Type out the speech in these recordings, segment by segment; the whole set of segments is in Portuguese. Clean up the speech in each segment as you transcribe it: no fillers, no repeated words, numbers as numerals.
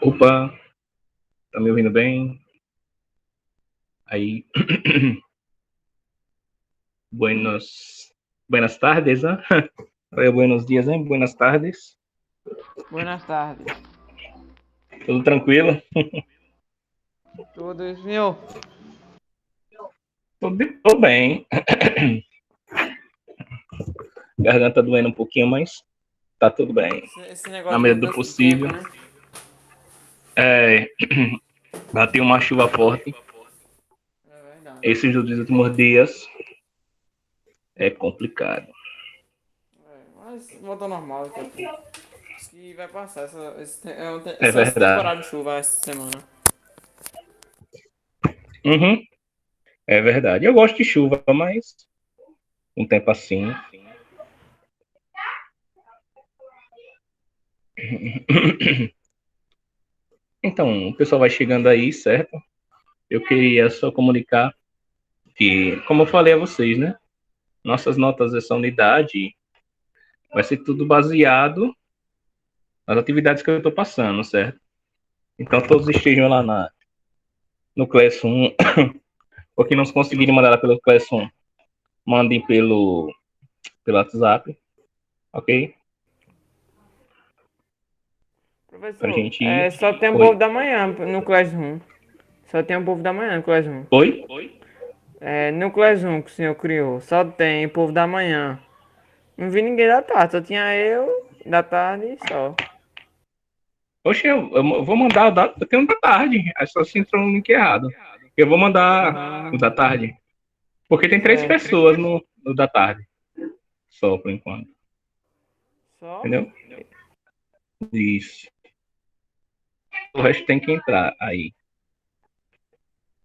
Opa, tá me ouvindo bem? Aí, buenas tardes, né? Buenos dias, hein? Buenas tardes. Buenas tardes. Tudo tranquilo? Tudo, senhor? Tudo bem. Garganta doendo um pouquinho, mas tá tudo bem. Esse Na negócio de medida do mudança de tempo, possível. né? Bateu uma chuva forte. É verdade. Esses últimos dias é complicado. Mas volta ao normal daqui a pouco. Acho que vai passar É essa verdade. temporada de chuva essa semana. Uhum, é verdade. Eu gosto de chuva, mas um tempo assim. Então, o pessoal vai chegando aí, certo? Eu queria só comunicar que, como eu falei a vocês, né? Nossas notas dessa unidade vai ser tudo baseado nas atividades que eu estou passando, certo? Então, todos estejam lá no Classroom, ou que não conseguirem mandar lá pelo Classroom, mandem pelo WhatsApp, ok? Pra Professor, gente ir. só tem o povo Oi. da manhã no Classroom. Só tem o povo da manhã no Classroom. Oi? No Classroom que o senhor criou, só tem o povo da manhã. Não vi ninguém da tarde, só tinha eu da tarde e só. Oxe, eu vou mandar o da. Eu tenho um da tarde. É só se entrou no link errado. Eu vou mandar o da tarde. Porque tem 3 pessoas Certo. no da tarde. Só por enquanto. Só? Entendeu? Isso. O resto tem que entrar aí.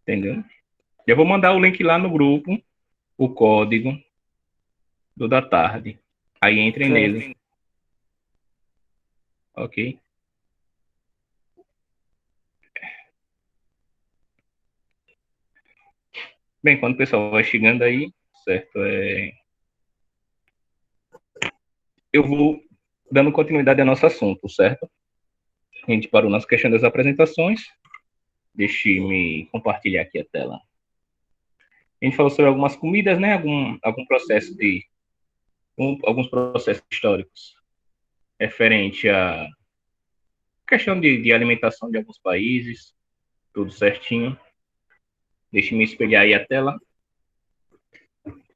Entendeu? Eu vou mandar o link lá no grupo, o código do da tarde. Aí entrem Certo. nele, ok? Bem, quando o pessoal vai chegando aí, certo? Eu vou dando continuidade ao nosso assunto, certo? A gente parou nas questões das apresentações. Deixe-me compartilhar aqui a tela. A gente falou sobre algumas comidas, né? Algum processo alguns processos históricos referente à questão de alimentação de alguns países, tudo certinho. Deixe-me espelhar aí a tela.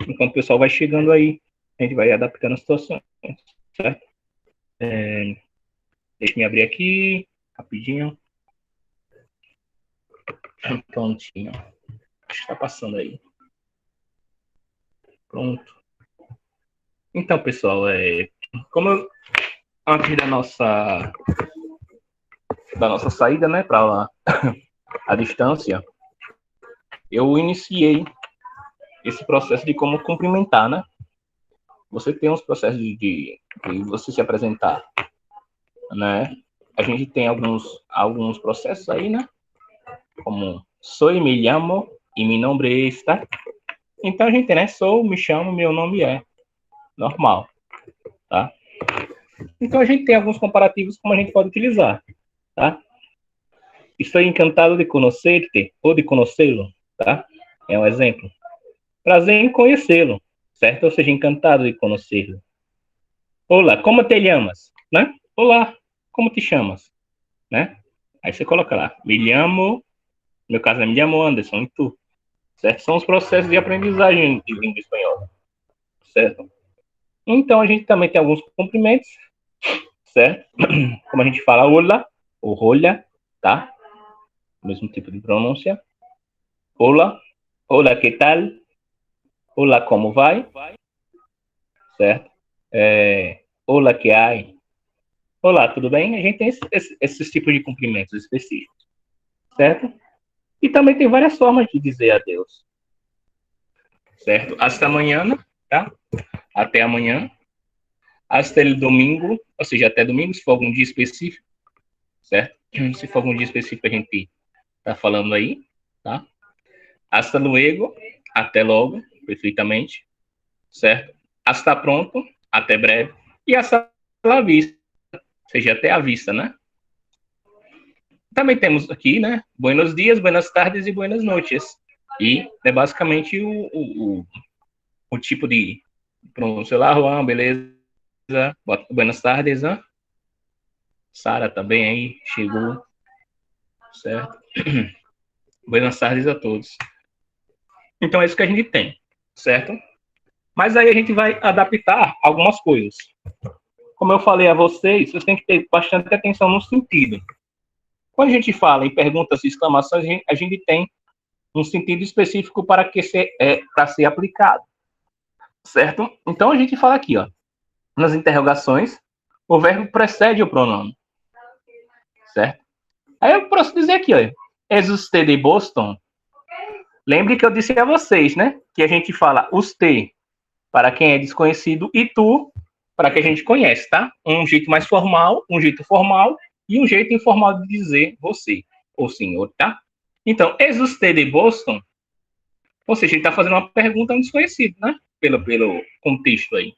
Enquanto o pessoal vai chegando aí, a gente vai adaptando as situações, certo? Deixe-me abrir aqui, rapidinho. Prontinho. Está passando aí. Pronto. Então, pessoal, antes da nossa saída, né, para a distância, eu iniciei esse processo de como cumprimentar, né? Você tem uns processos de você se apresentar, né? A gente tem alguns processos aí, né? Como sou, me chamo e meu nome é esta. Então a gente, né? Sou, me chamo, meu nome é. Normal, tá? Então a gente tem alguns comparativos como a gente pode utilizar, tá? Estou encantado de conhecer-te ou de conhecê-lo, tá? É um exemplo. Prazer em conhecê-lo, certo? Ou seja, encantado de conhecê-lo. Olá, como te chamas? Né? Olá, como te chamas? Né? Aí você coloca lá, me chamo, no meu caso é me chamo Anderson, e tu? Certo? São os processos de aprendizagem de língua espanhola, certo? Então a gente também tem alguns cumprimentos, certo? Como a gente fala olá, ou rolha, tá? Mesmo tipo de pronúncia. Olá, olá, que tal? Olá, como vai? Certo? Olá, que hay? Olá, tudo bem? A gente tem esses tipos de cumprimentos específicos, certo? E também tem várias formas de dizer adeus, certo? Hasta amanhã, tá? Até amanhã. Hasta el domingo, ou seja, até domingo, se for algum dia específico, certo? Se for algum dia específico, a gente tá falando aí, tá? Hasta luego, até logo, perfeitamente. certo? Hasta pronto, até breve. E hasta la vista, ou seja, até a vista, né? Também temos aqui, né? Buenos dias, buenas tardes e buenas noches. E é basicamente o tipo de pronúncia lá, Juan, beleza? Buenas tardes, né? Sara também aí chegou, certo? Buenas tardes a todos. Então é isso que a gente tem, certo? Mas aí a gente vai adaptar algumas coisas. Como eu falei a vocês têm que ter bastante atenção no sentido. Quando a gente fala em perguntas e exclamações, a gente tem um sentido específico para ser aplicado, certo? Então a gente fala aqui, ó, nas interrogações, o verbo precede o pronome, certo? Aí eu posso dizer aqui, ó, es usted de Boston? Lembre que eu disse a vocês, né, que a gente fala usted para quem é desconhecido e tu para quem a gente conhece, tá? Um jeito mais formal, um jeito formal e um jeito informal de dizer você ou senhor, tá? Então, es usted de Boston? Ou seja, ele está fazendo uma pergunta a um desconhecido, né? Pelo contexto aí.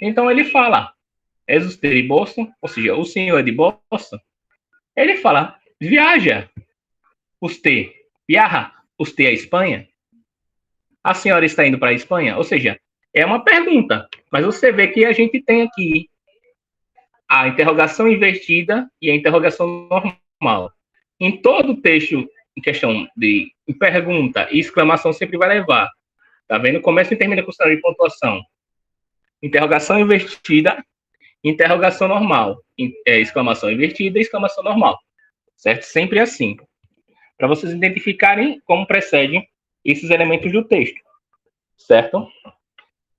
Então ele fala, es usted de Boston? Ou seja, o senhor é de Boston? Ele fala, viaja. Usted viaja. Usted é a Espanha? A senhora está indo para a Espanha? Ou seja, é uma pergunta, mas você vê que a gente tem aqui a interrogação invertida e a interrogação normal. Em todo texto em questão de pergunta e exclamação sempre vai levar. Tá vendo? Começa e termina com sinal de pontuação. Interrogação invertida, interrogação normal. Exclamação invertida, exclamação normal. Certo? Sempre assim. Para vocês identificarem como precedem esses elementos do texto. Certo?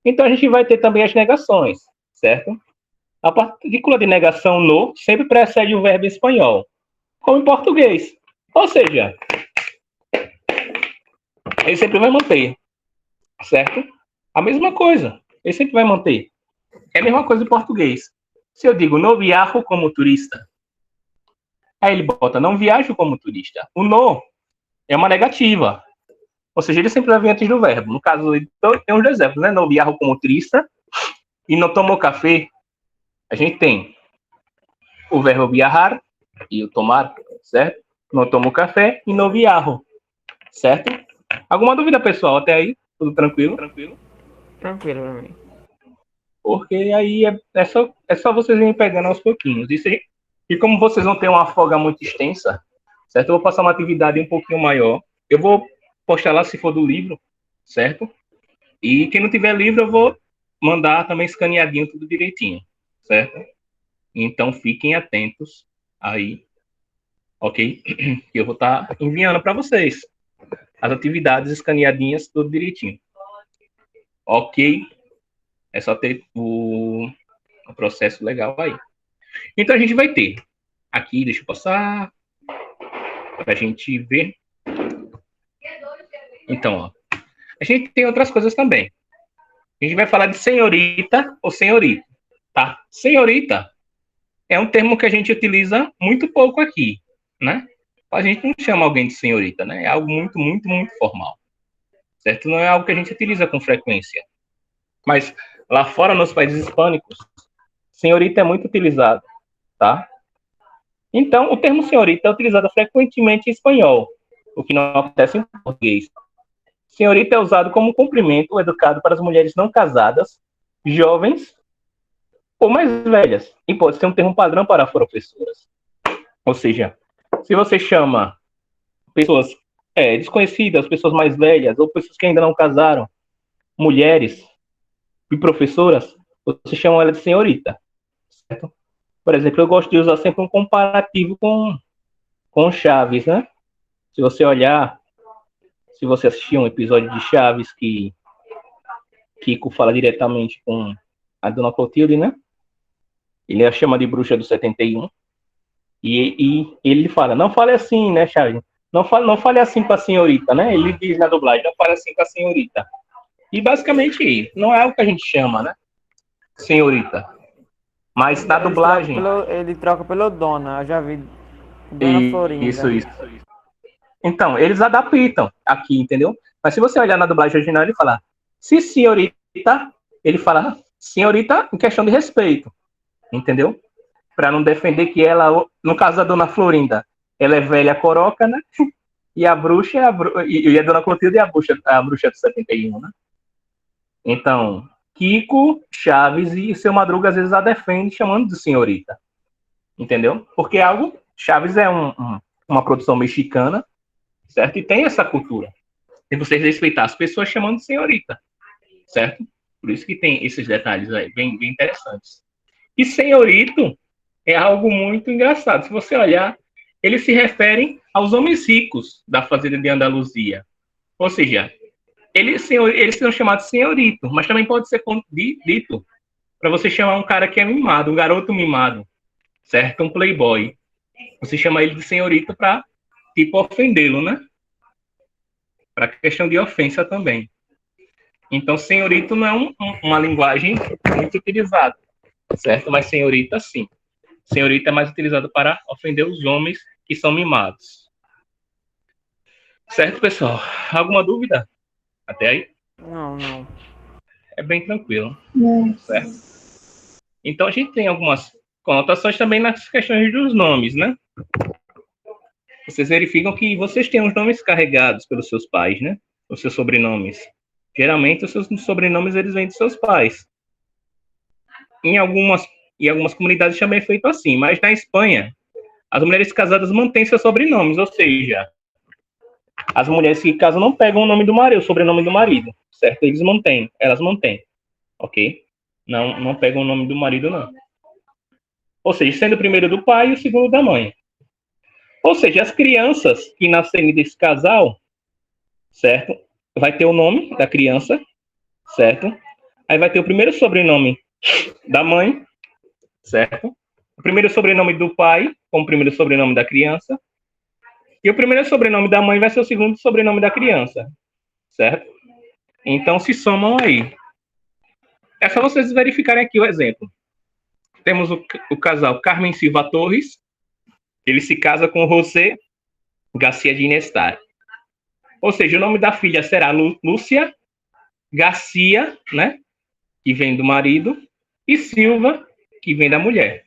Então a gente vai ter também as negações. Certo? A partícula de negação no sempre precede o verbo em espanhol, como em português. Ou seja, ele sempre vai manter, certo? A mesma coisa, ele sempre vai manter. É a mesma coisa em português. Se eu digo no viajo como turista, aí ele bota não viajo como turista. O no é uma negativa. Ou seja, ele sempre vai vir antes do verbo. No caso, tem uns exemplos, né? No viajo como turista e no tomo café. A gente tem o verbo viajar e o tomar, certo? No tomo café e no viajo, certo? Alguma dúvida, pessoal? Até aí? Tudo tranquilo? Tranquilo pra mim. Porque aí é só vocês irem pegando aos pouquinhos. E como vocês vão ter uma folga muito extensa, certo? Eu vou passar uma atividade um pouquinho maior. Eu vou postar lá se for do livro, certo? E quem não tiver livro, eu vou mandar também escaneadinho tudo direitinho, certo? Então fiquem atentos aí, ok? Que eu vou estar enviando para vocês as atividades escaneadinhas, tudo direitinho. Ok? É só ter o processo legal aí. Então a gente vai ter aqui, deixa eu passar para a gente ver. Então, ó, a gente tem outras coisas também. A gente vai falar de senhorita ou senhorita, tá? Senhorita é um termo que a gente utiliza muito pouco aqui, né? A gente não chama alguém de senhorita, né? É algo muito, muito, muito formal, certo? Não é algo que a gente utiliza com frequência. Mas lá fora, nos países hispânicos, senhorita é muito utilizado, tá? Então, o termo senhorita é utilizado frequentemente em espanhol, o que não acontece em português. Senhorita é usado como cumprimento educado para as mulheres não casadas, jovens ou mais velhas, e pode ser um termo padrão para professoras. Ou seja, se você chama pessoas desconhecidas, pessoas mais velhas, ou pessoas que ainda não casaram, mulheres e professoras, você chama ela de senhorita, certo? Por exemplo, eu gosto de usar sempre um comparativo com Chaves, né? Se você olhar, se você assistir um episódio de Chaves que Kiko fala diretamente com a Dona Clotilde, né? Ele a chama de bruxa do 71. E ele fala, não fale assim, né, Chaves? Não fale assim com a senhorita, né? Ele diz na dublagem, não fale assim com a senhorita. E basicamente, não é o que a gente chama, né? Senhorita. Mas na dublagem... Ele troca pelo dona, eu já vi. Dona Florinda. Isso. Então, eles adaptam aqui, entendeu? Mas se você olhar na dublagem original, ele fala, se senhorita, ele fala senhorita em questão de respeito, entendeu? Para não defender que ela, no caso da dona Florinda, ela é velha coroca, né? E a bruxa é e a dona Clotilde é a bruxa do 71, né? Então, Kiko, Chaves e seu Madruga às vezes a defende chamando de senhorita, entendeu? Porque Chaves é uma produção mexicana, certo? E tem essa cultura. E você respeitar as pessoas chamando de senhorita, certo? Por isso que tem esses detalhes aí, bem interessantes. E senhorito é algo muito engraçado. Se você olhar, eles se referem aos homens ricos da fazenda de Andaluzia. Ou seja, eles são chamados senhorito, mas também pode ser dito para você chamar um cara que é mimado, um garoto mimado, certo? Um playboy. Você chama ele de senhorito para, tipo, ofendê-lo, né? Para questão de ofensa também. Então, senhorito não é uma linguagem muito utilizada, certo? Mas senhorita, sim. Senhorita é mais utilizado para ofender os homens que são mimados. Certo, pessoal? Alguma dúvida? Até aí? Não. É bem tranquilo. Certo? Então, a gente tem algumas conotações também nas questões dos nomes, né? Vocês verificam que vocês têm os nomes carregados pelos seus pais, né? Os seus sobrenomes. Geralmente, os seus sobrenomes eles vêm dos seus pais. Em algumas comunidades também é feito assim, mas na Espanha, as mulheres casadas mantêm seus sobrenomes, ou seja, as mulheres que casam não pegam o nome do marido, o sobrenome do marido, certo? Elas mantêm, ok? Não pegam o nome do marido, não. Ou seja, sendo o primeiro do pai e o segundo da mãe. Ou seja, as crianças que nascerem desse casal, certo? Vai ter o nome da criança, certo? Aí vai ter o primeiro sobrenome da mãe, certo? O primeiro sobrenome do pai, como primeiro sobrenome da criança. E o primeiro sobrenome da mãe vai ser o segundo sobrenome da criança, certo? Então se somam aí. É só vocês verificarem aqui o exemplo. Temos o casal Carmen Silva Torres, ele se casa com José Garcia de Inestar. Ou seja, o nome da filha será Lúcia Garcia, né? Que vem do marido, e Silva, que vem da mulher,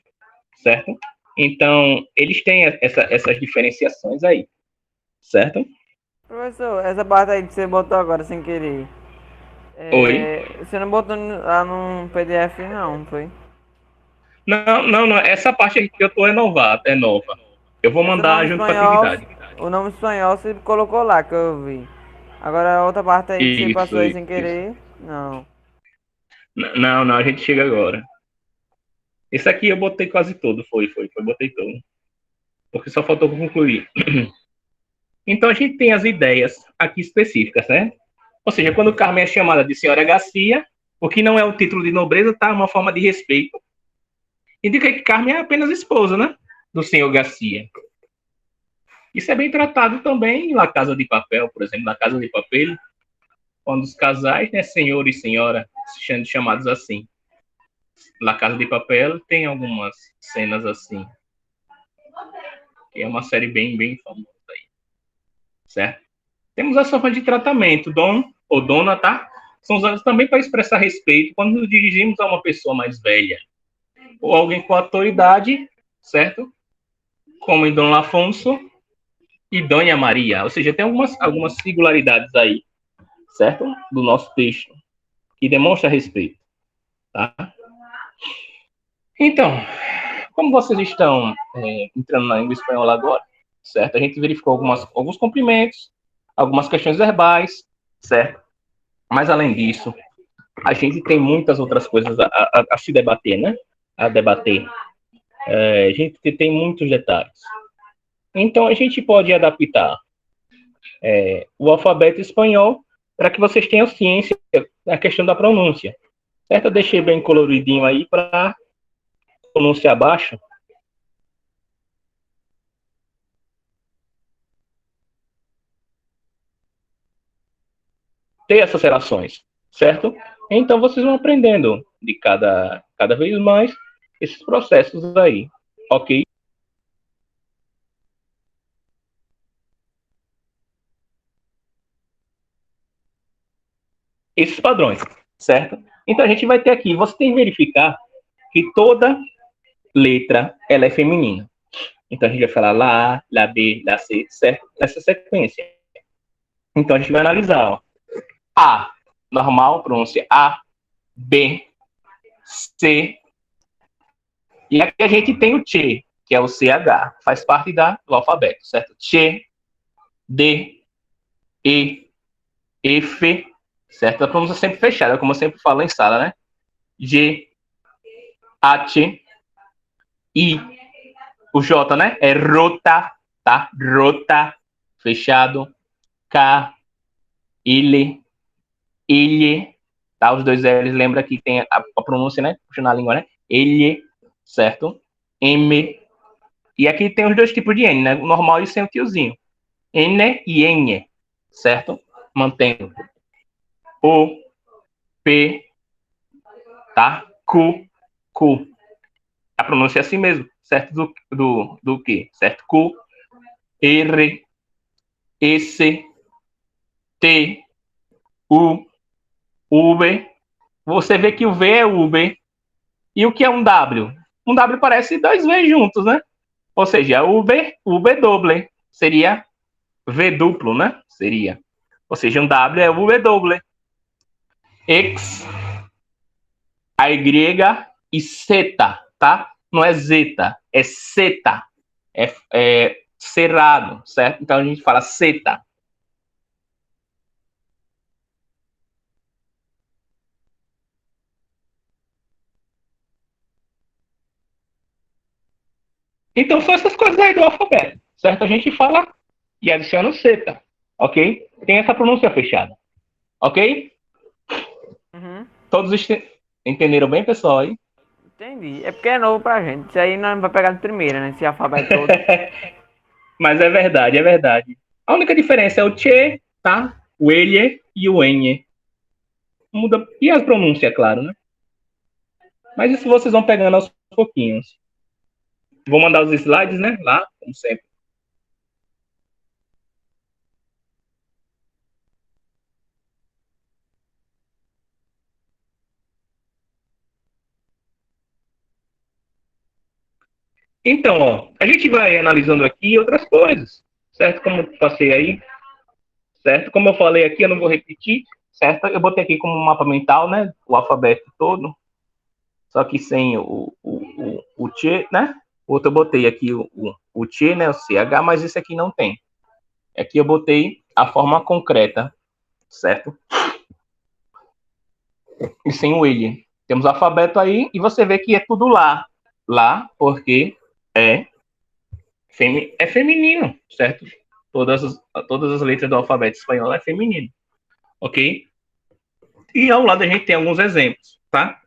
certo? Então, eles têm essas diferenciações aí, certo? Professor, essa parte aí que você botou agora sem querer. Oi? Você não botou lá no PDF não, foi? Não, essa parte aqui que eu tô é nova. Eu vou Esse mandar nome junto com a espanhol, atividade. o nome espanhol você colocou lá que eu vi. Agora a outra parte aí que você passou aí sem Isso. querer, não. Não, a gente chega agora. Esse aqui eu botei quase todo, botei todo. Porque só faltou concluir. Então a gente tem as ideias aqui específicas, né? Ou seja, quando Carmen é chamada de Senhora Garcia, o que não é o título de nobreza, tá? Uma forma de respeito. Indica que Carmen é apenas esposa, né? Do senhor Garcia. Isso é bem tratado também na Casa de Papel, por exemplo, na Casa de Papel, quando os casais, né, senhor e senhora, sendo chamados assim. Na Casa de Papel tem algumas cenas assim, que é uma série bem famosa aí, certo? Temos as formas de tratamento, dom ou dona, tá? São usadas também para expressar respeito quando nos dirigimos a uma pessoa mais velha ou alguém com autoridade, certo? Como em Dom Afonso e Dona Maria. Ou seja, tem algumas singularidades aí, certo? Do nosso texto, que demonstra respeito, tá? Então, como vocês estão entrando na língua espanhola agora, certo? A gente verificou alguns cumprimentos, algumas questões verbais, certo? Mas, além disso, a gente tem muitas outras coisas a se debater, né? A debater. A gente tem muitos detalhes. Então, a gente pode adaptar o alfabeto espanhol para que vocês tenham ciência da questão da pronúncia. Certo? Eu deixei bem coloridinho aí para pronúncia baixa. Ter essas relações, certo? Então vocês vão aprendendo de cada vez mais esses processos aí, ok? Esses padrões, certo? Então a gente vai ter aqui, você tem que verificar que toda letra ela é feminina. Então a gente vai falar lá, lá B, lá C, certo? Nessa sequência. Então a gente vai analisar, ó. A, normal, pronúncia A, B, C, e aqui a gente tem o Tchê, que é o CH, faz parte do alfabeto, certo? Tchê, D, E, F, certo? A pronúncia sempre fechada, como eu sempre falo em sala, né? G, H, I, o J, né? É rota, tá? Rota, fechado. K, L, Ele, tá? Os dois L's, lembra que tem a pronúncia, né? Puxa na língua, né? Ele, certo? M, e aqui tem os dois tipos de N, né? O normal e sem o tiozinho. N e N, certo? Mantendo. O, P, tá? Q, Q. A pronúncia é assim mesmo, certo? Do que? Certo? Q, R, S, T, U, V. Você vê que o V é V. E o que é um W? Um W parece dois V juntos, né? Ou seja, o V doble seria V duplo, né? Seria. Ou seja, um W é o V doble. X, a Y e Z, tá? Não é zeta, é zeta. É cerrado, certo? Então a gente fala zeta. Então são essas coisas aí do alfabeto, certo? A gente fala e adiciona o zeta, ok? Tem essa pronúncia fechada, ok? Uhum. Todos entenderam bem, pessoal, aí? Entendi. É porque é novo pra gente. Isso aí não vai pegar de primeira, né? Esse alfabeto todo. Mas é verdade, é verdade. A única diferença é o tchê, tá? O ele e o enhe. Muda. E as pronúncias, é claro, né? Mas isso vocês vão pegando aos pouquinhos. Vou mandar os slides, né? Lá, como sempre. Então, ó, a gente vai analisando aqui outras coisas, certo? Como eu passei aí, certo? Como eu falei aqui, eu não vou repetir, certo? Eu botei aqui como um mapa mental, né? O alfabeto todo, só que sem o T, né? O outro eu botei aqui o T, né? O CH, mas esse aqui não tem. Aqui eu botei a forma concreta, certo? E sem o ele. Temos o alfabeto aí e você vê que é tudo lá. Lá, porque é, é feminino, certo? Todas as letras do alfabeto espanhol é feminino, ok? E ao lado a gente tem alguns exemplos, tá?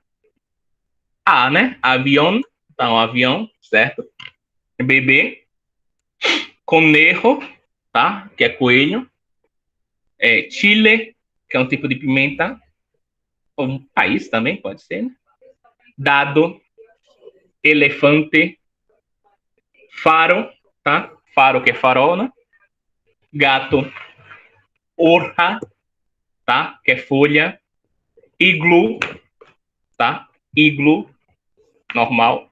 A, né? Avião, então avião, certo? Bebê, conejo, tá? Que é coelho. Chile, que é um tipo de pimenta. Ou um país também, pode ser, né? Dado, elefante, faro, tá? Faro que é farol, né? Gato, orra, tá? Que é folha. Iglu, tá? Iglu, normal.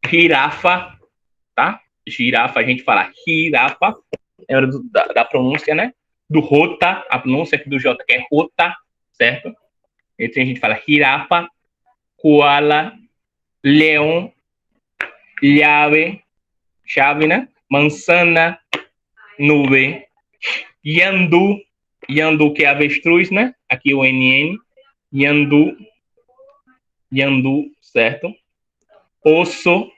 Girafa, tá? Girafa, a gente fala girafa, é hora da pronúncia, né? Do rota, a pronúncia aqui do J que é rota, certo? Então a gente fala girafa, koala, leão, llave, chave, né? Manzana, nuvem, yandu, yandu que é avestruz, né? Aqui o NN, yandu, yandu, certo? Osso,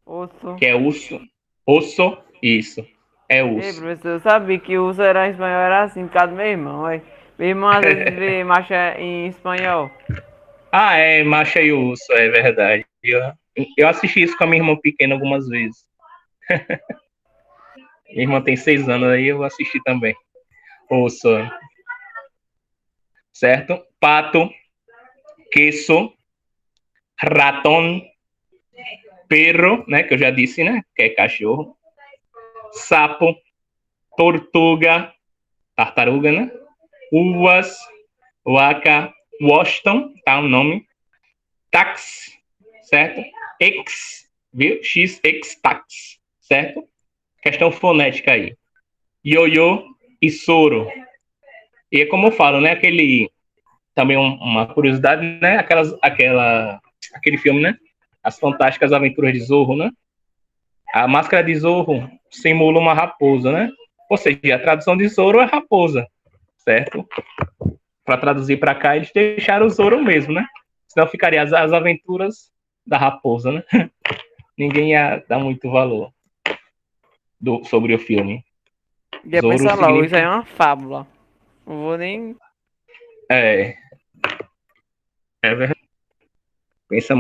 Osso. que é urso, osso, isso, é Ei, urso. professor, eu sabia que o será em espanhol era assim, por causa do meu irmão, ué. Meu irmão às vezes vê marcha em espanhol. Ah, é, Macha e o Urso, é verdade. Eu assisti isso com a minha irmã pequena algumas vezes. Minha irmã tem 6 anos, aí eu assisti também. Urso, certo? Pato, queso, ratón, perro, né, que eu já disse, né, que é cachorro. Sapo, tortuga, tartaruga, né? Uvas, vaca, Washington, tá? O nome. Tax, certo? X, viu? X, X, tax, certo? Questão fonética aí. Ioiô e soro. E é como eu falo, né? Também uma curiosidade, né? Aquele filme, né? As Fantásticas Aventuras de Zorro, né? A máscara de Zorro simula uma raposa, né? Ou seja, a tradução de Zorro é raposa, certo? Para traduzir para cá, eles deixaram o Zorro mesmo, né? Senão ficaria as aventuras da raposa, né? Ninguém ia dar muito valor sobre o filme. Ia Zorro pensar logo, isso aí é significa... uma fábula. Não vou nem. É, é verdade. Pensa,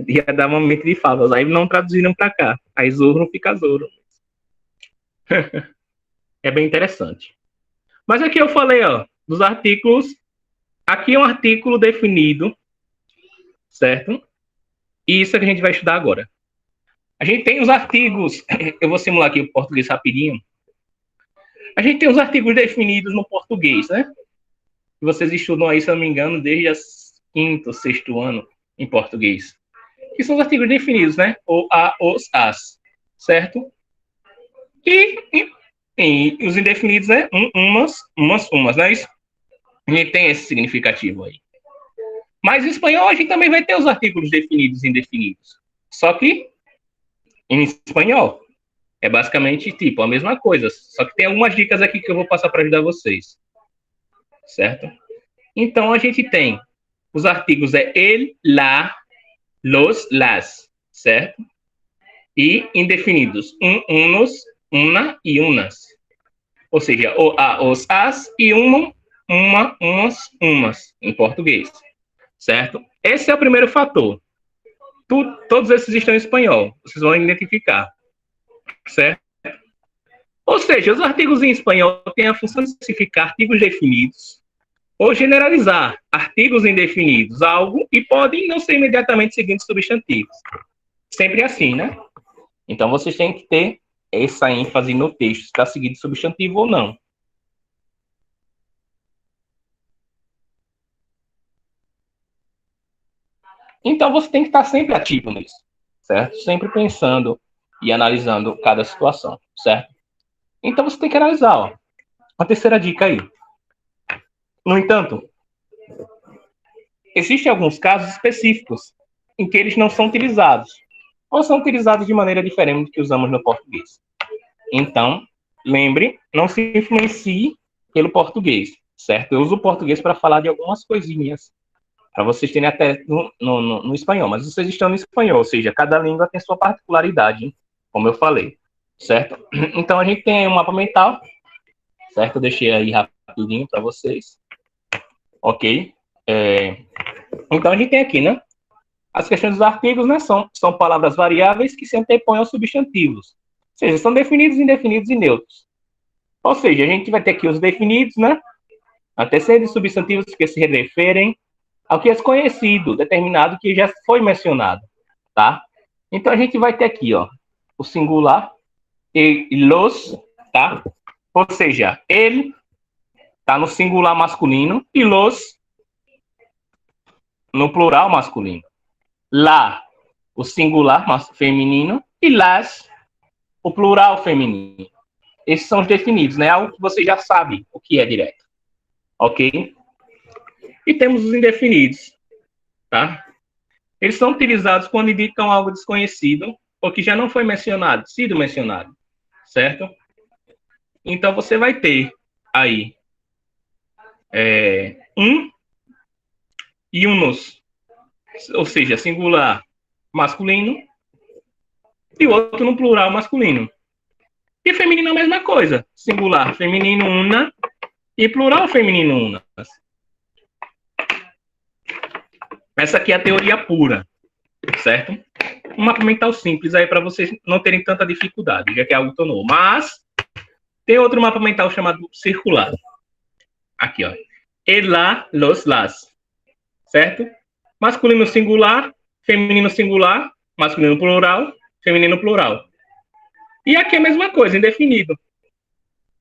ia dar uma mente de falas, aí não traduziram para cá. Aí Zorro fica Zorro. É bem interessante. Mas aqui eu falei, ó, dos artículos. Aqui é um artículo definido, certo? E isso é que a gente vai estudar agora. A gente tem os artigos, eu vou simular aqui o português rapidinho. A gente tem os artigos definidos no português, né? Vocês estudam aí, se eu não me engano, desde o quinto, sexto ano em português. Que são os artigos definidos, né? O, a, os, as, certo? E os indefinidos, né? Umas, não é isso? A gente tem esse significativo aí. Mas em espanhol a gente também vai ter os artigos definidos e indefinidos. Só que em espanhol é basicamente tipo a mesma coisa. Só que tem algumas dicas aqui que eu vou passar para ajudar vocês. Certo? Então a gente tem os artigos el, la, los, las. Certo? E indefinidos unos, una e unas. Ou seja, o, a, os, as e uma, umas em português. Certo? Esse é o primeiro fator. Todos esses estão em espanhol. Vocês vão identificar. Certo? Ou seja, os artigos em espanhol têm a função de especificar artigos definidos ou generalizar artigos indefinidos, algo, e podem não ser imediatamente seguintes substantivos. Sempre assim, né? Então, vocês têm que ter essa ênfase no texto, se está seguido substantivo ou não. Então, você tem que estar sempre ativo nisso, certo? Sempre pensando e analisando cada situação, certo? Então, você tem que analisar, ó. A terceira dica aí. No entanto, existem alguns casos específicos em que eles não são utilizados, ou são utilizados de maneira diferente do que usamos no português. Então, lembre, não se influencie pelo português, certo? Eu uso o português para falar de algumas coisinhas, para vocês terem até no espanhol, mas vocês estão no espanhol, ou seja, cada língua tem sua particularidade, hein? Como eu falei, certo? Então, a gente tem um mapa mental, certo? Eu deixei aí rapidinho para vocês, ok? Então, a gente tem aqui, né? As questões dos artigos, né, são palavras variáveis que se antepõem aos substantivos. Ou seja, são definidos, indefinidos e neutros. Ou seja, a gente vai ter aqui os definidos, né? Antecedentes substantivos que se referem ao que é conhecido, determinado, que já foi mencionado, tá? Então, a gente vai ter aqui, ó, o singular e los, tá? Ou seja, ele tá no singular masculino e los no plural masculino. Lá, o singular feminino, e las, o plural feminino. Esses são os definidos, né? Algo que você já sabe o que é direto. Ok? E temos os indefinidos, tá? Eles são utilizados quando indicam algo desconhecido ou que já não foi mencionado, sido mencionado, certo? Então, você vai ter aí um e unos, ou seja, singular masculino, e o outro no plural masculino. E feminino é a mesma coisa. Singular feminino una e plural feminino unas. Essa aqui é a teoria pura, certo? Um mapa mental simples aí para vocês não terem tanta dificuldade, já que é algo tão novo. Mas tem outro mapa mental chamado circular. Aqui, ó. El, la, los, las. Certo? Masculino singular, feminino singular, masculino plural, feminino plural. E aqui é a mesma coisa, indefinido.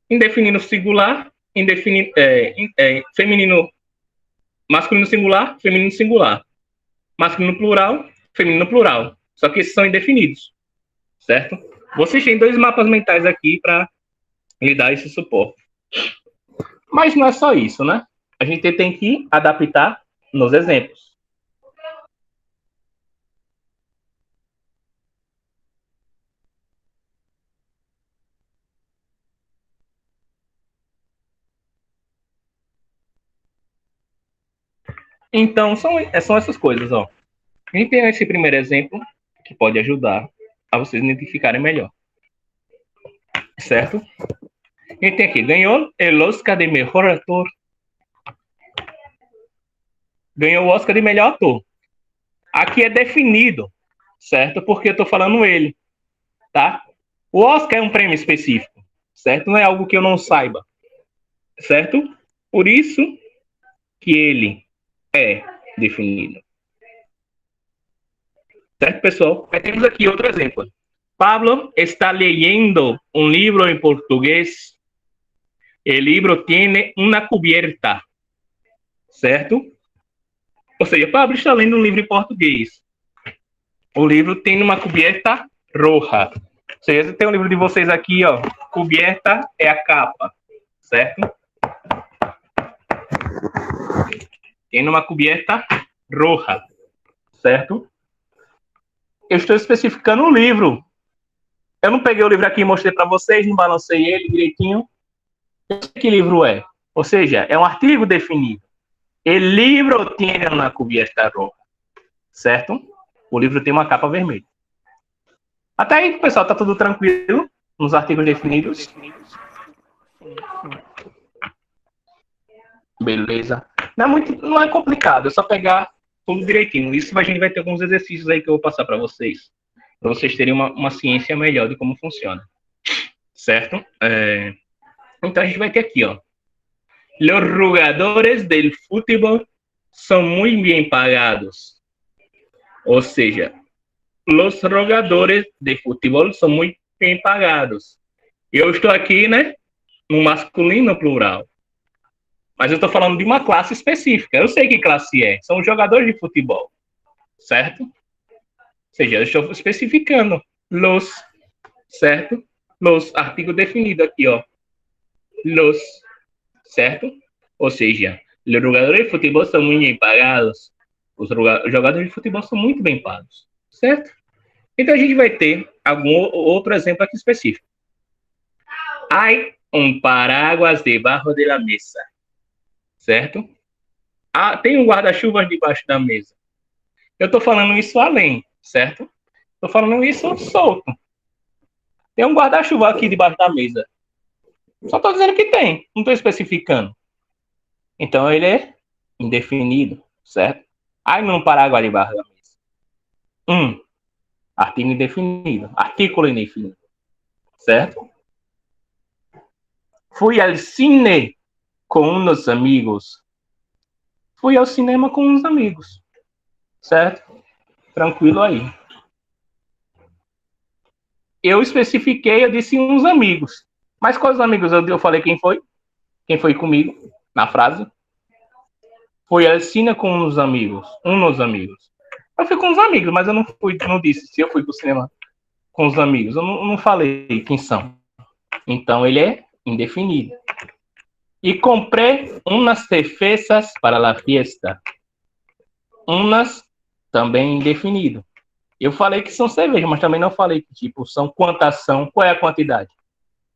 Indefinido singular, feminino masculino singular, feminino singular. Masculino plural, feminino plural. Só que esses são indefinidos, certo? Vocês têm 2 mapas mentais aqui para lhe dar esse suporte. Mas não é só isso, né? A gente tem que adaptar nos exemplos. Então, são essas coisas, ó. A gente tem esse primeiro exemplo que pode ajudar a vocês identificarem melhor. Certo? A gente tem aqui, ganhou o Oscar de melhor ator. Ganhou o Oscar de melhor ator. Aqui é definido, certo? Porque eu estou falando ele, tá? O Oscar é um prêmio específico, certo? Não é algo que eu não saiba, certo? Por isso que ele é definido. Certo, pessoal? Aí temos aqui outro exemplo. Pablo está leyendo um livro em português. O livro tem uma cubierta, certo? Ou seja, Pablo está lendo um livro em português. O livro tem uma cubierta roja. Ou seja, tem um livro de vocês aqui, ó. Cubierta é a capa, certo? Tem uma cubierta roja, certo? Eu estou especificando o livro. Eu não peguei o livro aqui e mostrei para vocês, não balancei ele direitinho. Que livro é? Ou seja, é um artigo definido. O livro tem uma cubierta roja, certo? O livro tem uma capa vermelha. Até aí, pessoal, tá tudo tranquilo nos artigos definidos? Beleza. Não é complicado, é só pegar tudo direitinho. Isso a gente vai ter alguns exercícios aí que eu vou passar para vocês terem uma ciência melhor de como funciona. Certo? Então a gente vai ter aqui, ó. Los jugadores del fútbol são muito bem pagados. Ou seja, los jogadores de futebol são muito bem pagados. Eu estou aqui, né, no masculino plural. Mas eu estou falando de uma classe específica. Eu sei que classe é. São os jogadores de futebol. Certo? Ou seja, eu estou especificando los, certo? Los, artigo definido aqui, ó. Los, certo? Ou seja, os jogadores de futebol são muito bem pagados. Os jogadores de futebol são muito bem pagos. Certo? Então a gente vai ter algum outro exemplo aqui específico. Há um paraguas debaixo da mesa. Certo? Tem um guarda-chuva debaixo da mesa. Eu estou falando isso além, certo? Estou falando isso solto. Tem um guarda-chuva aqui debaixo da mesa. Só estou dizendo que tem, não estou especificando. Então ele é indefinido, certo? Há um paraguas debaixo da mesa. Artigo indefinido. Artículo indefinido. Certo? Fui ao cine com uns amigos. Fui ao cinema com uns amigos. Certo? Tranquilo aí. Eu especifiquei, eu disse uns amigos. Mas quais amigos? Eu falei quem foi? Quem foi comigo na frase? Fui ao cine com uns amigos. Uns amigos. Eu fui com uns amigos, mas eu não disse se eu fui pro cinema com os amigos. Eu não falei quem são. Então ele é indefinido. E comprei umas cervezas para a fiesta. Umas também indefinido. Eu falei que são cervejas, mas também não falei que tipo são quantas são, qual é a quantidade.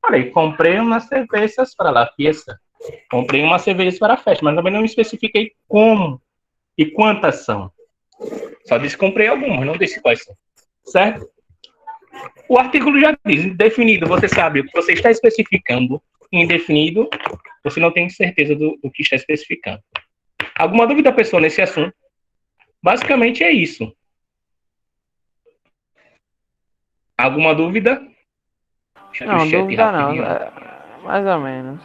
Falei, comprei umas cervejas para a fiesta. Comprei umas cervejas para a festa, mas também não especifiquei como e quantas são. Só disse comprei algumas, não disse quais são. Certo? O artigo já diz, definido, você sabe o que você está especificando. Indefinido, você não tem certeza do que está especificando. Alguma dúvida, pessoal, nesse assunto? Basicamente é isso. Alguma dúvida? Não, dúvida não. Mais ou menos.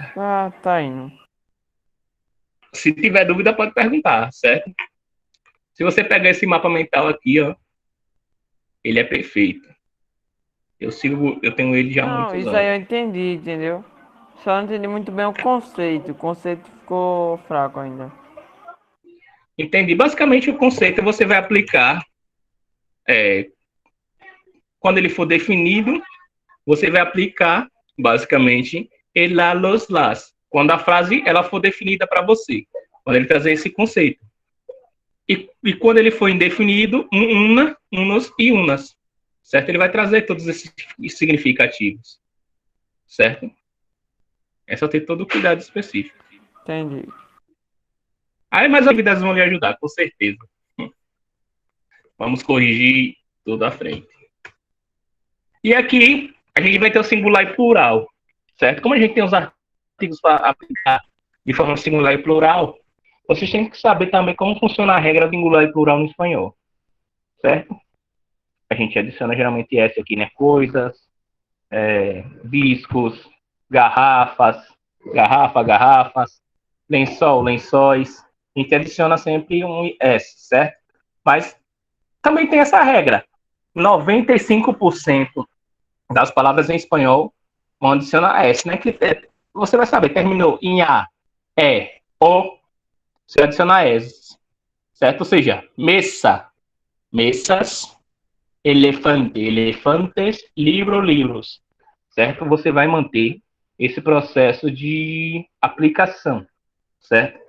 Tá indo. Se tiver dúvida, pode perguntar, certo? Se você pegar esse mapa mental aqui, ó, ele é perfeito. Eu tenho ele já há muitos anos. Isso aí eu entendi, entendeu? Só não entendi muito bem o conceito. O conceito ficou fraco ainda. Entendi. Basicamente, o conceito você vai aplicar quando ele for definido, você vai aplicar, basicamente, el la, los, las. Quando a frase ela for definida para você. Quando ele trazer esse conceito. E quando ele for indefinido, una, unos e unas. Certo? Ele vai trazer todos esses significativos. Certo? É só ter todo o cuidado específico. Entendi. Aí, mas as vidas vão lhe ajudar, com certeza. Vamos corrigir tudo à frente. E aqui, a gente vai ter o singular e plural. Certo? Como a gente tem os artigos para aplicar de forma singular e plural, vocês têm que saber também como funciona a regra singular e plural no espanhol. Certo? A gente adiciona geralmente S aqui, né? Coisas, discos, garrafas, garrafas, lençol, lençóis. A gente adiciona sempre um S, certo? Mas também tem essa regra. 95% das palavras em espanhol vão adicionar S, né? Que você vai saber, terminou em A, E, O, você adiciona S, certo? Ou seja, mesa, mesas, elefante, elefantes, livro, livros, certo? Você vai manter esse processo de aplicação, certo?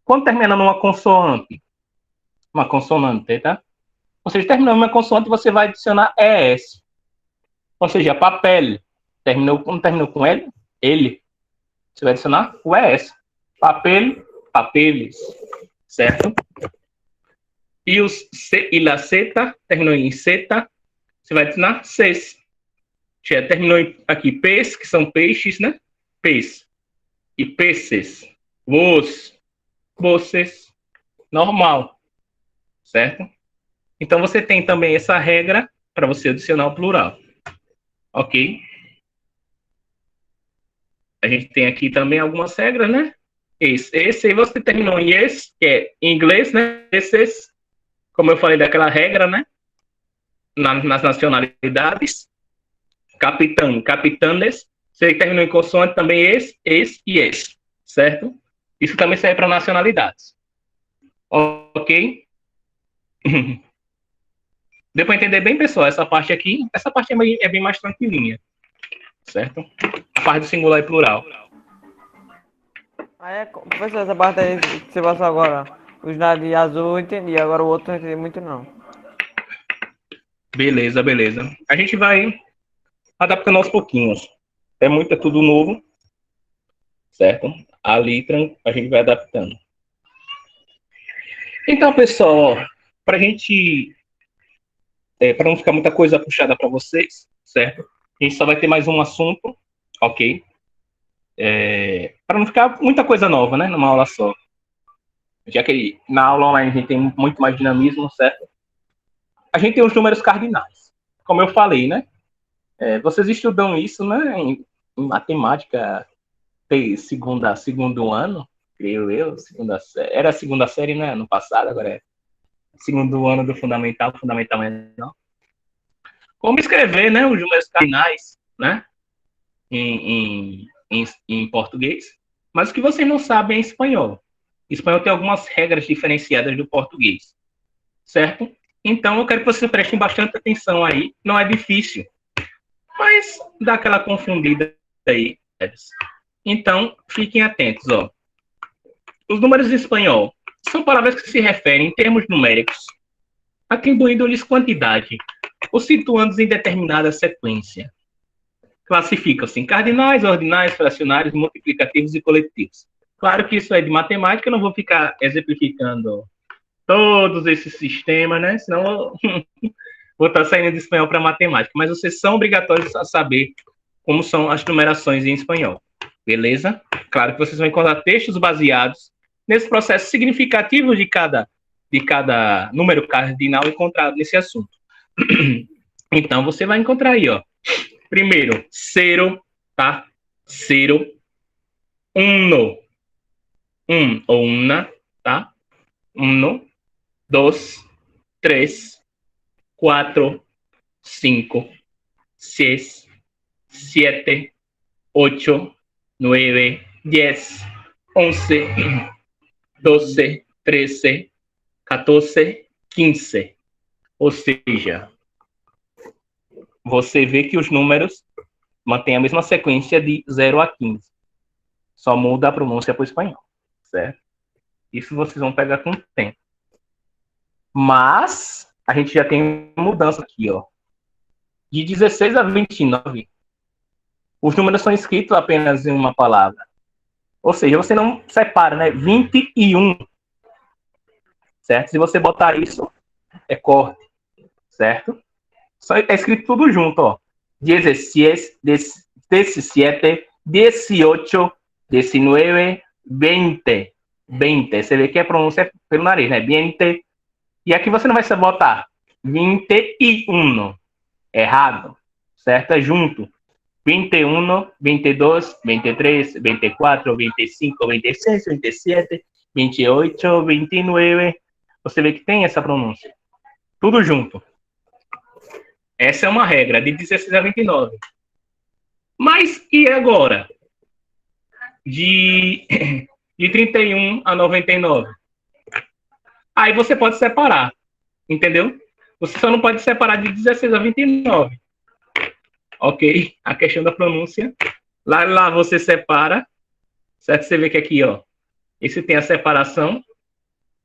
Quando termina numa consoante, tá? Ou seja, terminando uma consoante, você vai adicionar ES. Ou seja, papel. Quando terminou com L, ele. Você vai adicionar o ES. Papel, papeles. Certo? E os C e la Z, terminou em Z, você vai adicionar Cs. Já terminou aqui pes, que são peixes, né? Pes. E peces. Vocês. Normal. Certo? Então, você tem também essa regra para você adicionar o plural. Ok? A gente tem aqui também algumas regras, né? Esse aí você terminou em esse, que é em inglês, né? Esses, como eu falei daquela regra, né? Nas nacionalidades. Capitão, capitanes. Você terminou em consoante também esse e esse. Certo? Isso também serve para nacionalidades. Ok? Deu para entender bem, pessoal? Essa parte aqui é bem mais tranquilinha. Certo? A parte do singular e plural. Professor, essa parte aí que você passou agora, os de azul eu entendi, agora o outro não entendi muito não. Beleza. A gente vai adaptando aos pouquinhos. É tudo novo, certo? Ali a gente vai adaptando. Então, pessoal, para não ficar muita coisa puxada para vocês, certo? A gente só vai ter mais um assunto, ok? Para não ficar muita coisa nova, né? Numa aula só. Já que na aula online a gente tem muito mais dinamismo, certo? A gente tem os números cardinais. Como eu falei, né? Vocês estudam isso, né? Em matemática, segundo ano, creio eu, era a segunda série, né? No passado, agora é segundo ano do fundamental menor. Como escrever, né? Os números cardinais, né? Em português. Mas o que vocês não sabem é espanhol. Espanhol tem algumas regras diferenciadas do português, certo? Então, eu quero que vocês prestem bastante atenção aí. Não é difícil, mas dá aquela confundida aí. Então, fiquem atentos, ó. Os números em espanhol são palavras que se referem em termos numéricos, atribuindo-lhes quantidade ou situando-os em determinada sequência. Classificam-se em cardinais, ordinais, fracionários, multiplicativos e coletivos. Claro que isso é de matemática, eu não vou ficar exemplificando todos esses sistemas, né? Senão vou estar saindo de espanhol para matemática. Mas vocês são obrigatórios a saber como são as numerações em espanhol. Beleza? Claro que vocês vão encontrar textos baseados nesse processo significativo de cada número cardinal encontrado nesse assunto. Então, você vai encontrar aí, ó. Primeiro, zero, tá? Zero. Uno. Ou una, tá? Uno. Dos. Três. Quatro. Cinco. Seis. Siete. Ocho. 9, 10, 11, 12, 13, 14, 15. Ou seja, você vê que os números mantêm a mesma sequência de 0 a 15. Só muda a pronúncia para o espanhol, certo? Isso vocês vão pegar com o tempo. Mas a gente já tem mudança aqui, ó. De 16 a 29, os números são escritos apenas em uma palavra. Ou seja, você não separa, né? 21, certo? Se você botar isso, é corte, certo? Só é escrito tudo junto, ó. 16, 17, 18, 19, 20. 20. Você vê que a pronúncia é pelo nariz, né? 20. E aqui você não vai botar 21. Errado. Certo? É junto. 21, 22, 23, 24, 25, 26, 27, 28, 29. Você vê que tem essa pronúncia. Tudo junto. Essa é uma regra, de 16 a 29. Mas e agora? De 31 a 99. Aí você pode separar, entendeu? Você só não pode separar de 16 a 29. Ok? A questão da pronúncia. Lá você separa, certo? Você vê que aqui, ó, esse tem a separação,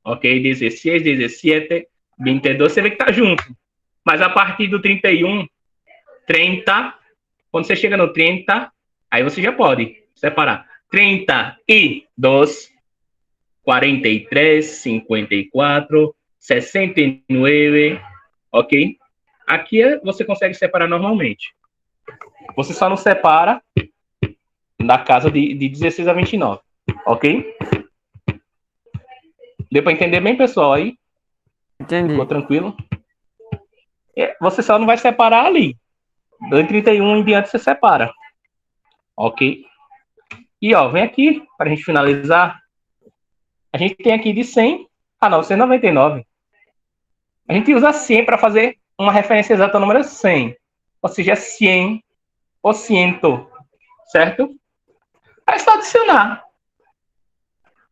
ok? 16, 17, 22, você vê que tá junto. Mas a partir do 31, 30, quando você chega no 30, aí você já pode separar. 32, 43, 54, 69, ok? Aqui você consegue separar normalmente. Você só não separa na casa de 16 a 29, ok? Deu para entender bem, pessoal, aí? Entendi. Ficou tranquilo? Você só não vai separar ali. Do 31 em diante você separa. Ok? E, ó, vem aqui, para a gente finalizar. A gente tem aqui de 100 a 999. A gente usa 100 para fazer uma referência exata ao número 100. Ou seja, 100 ou 100, certo? Aí é só adicionar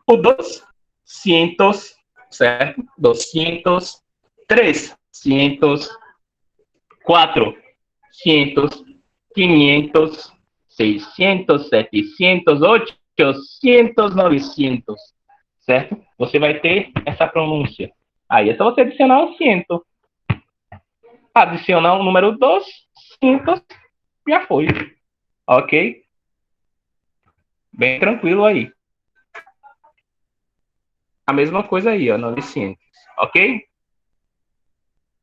o 200, certo? 200, 300, 400, 500, 600, 700, 800, 900, certo? Você vai ter essa pronúncia. Aí é só você adicionar o 100. Adicionar o número 200, já foi. Ok? Bem tranquilo aí. A mesma coisa aí, ó, 900. Ok?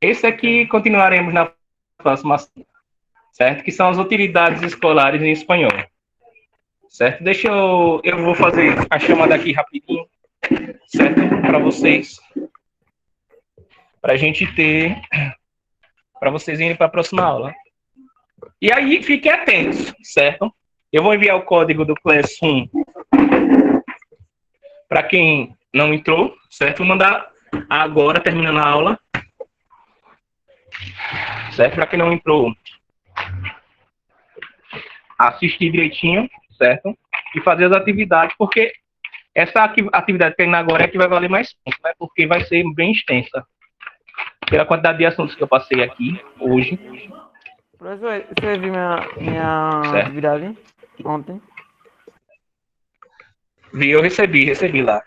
Esse aqui continuaremos na próxima, certo? Que são as utilidades escolares em espanhol. Certo? Eu vou fazer a chamada aqui rapidinho, certo? Para vocês. Para a gente ter, para vocês irem para a próxima aula. E aí, fiquem atentos, certo? Eu vou enviar o código do Classroom para quem não entrou, certo? Vou mandar agora, terminando a aula, certo? Para quem não entrou, assistir direitinho, certo? E fazer as atividades, porque essa atividade que tem agora é que vai valer mais tempo, né? Porque vai ser bem extensa. Pela quantidade de assuntos que eu passei aqui hoje. Professor, você viu minha Certo. atividade ontem? Vi, eu recebi lá.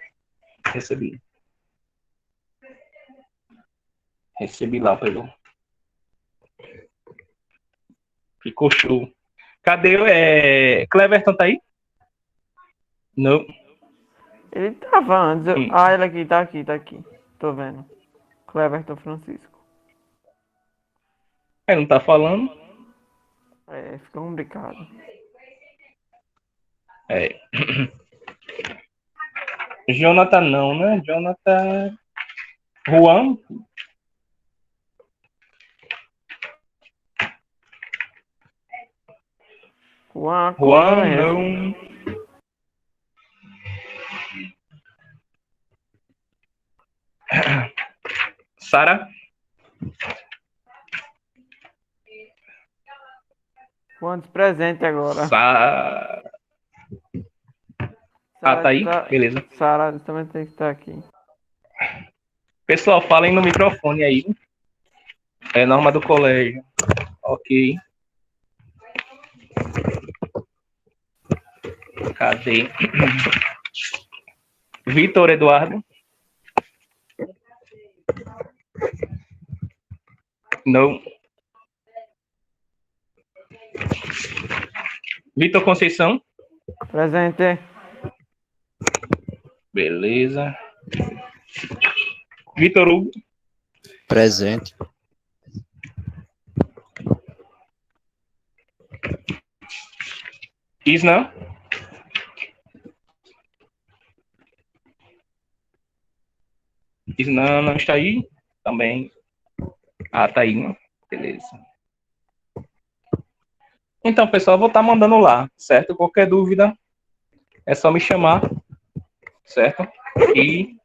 Recebi lá, perdão. Ficou show. Cadê o Cleverton tá aí? Não. Ele tava antes. Ele aqui, tá aqui, tá aqui. Tô vendo. Cleverton Francisco. Ele não tá falando. É, ficou complicado. É. Jonathan não, né? Jonathan. Juan. Juan não. Sara. Quantos presentes agora? Sara. Ah, tá aí? Beleza. Sara também tem que estar aqui. Pessoal, falem no microfone aí. É norma do colégio. Ok. Cadê? Vitor Eduardo. Não. Vitor Conceição. Presente. Beleza. Vitor Hugo. Presente. Isna. Isna não está aí? Também. Ah, tá aí, né? Beleza. Então, pessoal, eu vou estar mandando lá, certo? Qualquer dúvida, é só me chamar, certo? E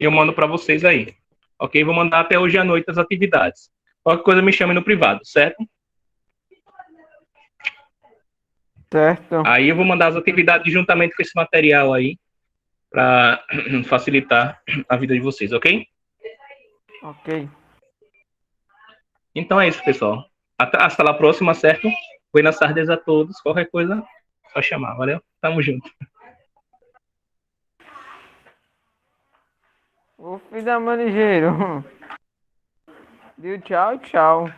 eu mando para vocês aí. Ok? Vou mandar até hoje à noite as atividades. Qualquer coisa me chame no privado, certo? Certo. Aí eu vou mandar as atividades juntamente com esse material aí, para facilitar a vida de vocês, ok? Ok. Então é isso, pessoal. Hasta a próxima, certo? Buenas tardes a todos. Qualquer coisa, só chamar, valeu? Tamo junto. Ô filho da mãe ligeiro. Deu tchau, tchau.